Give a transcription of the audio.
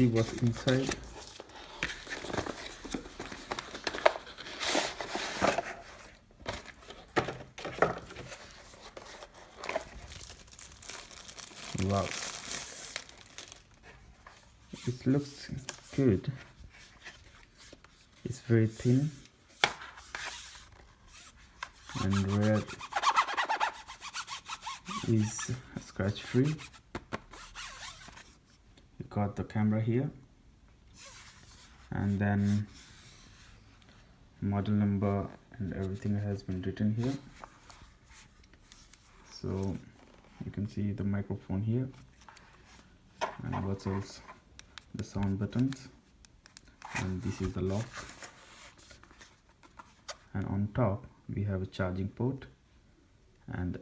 see what's inside. Wow, it looks good. It's very thin and red is scratch free. You got the camera here, and then model number and everything has been written here. So you can see the microphone here, and what's else, the sound buttons, and this is the lock, and on top we have a charging port and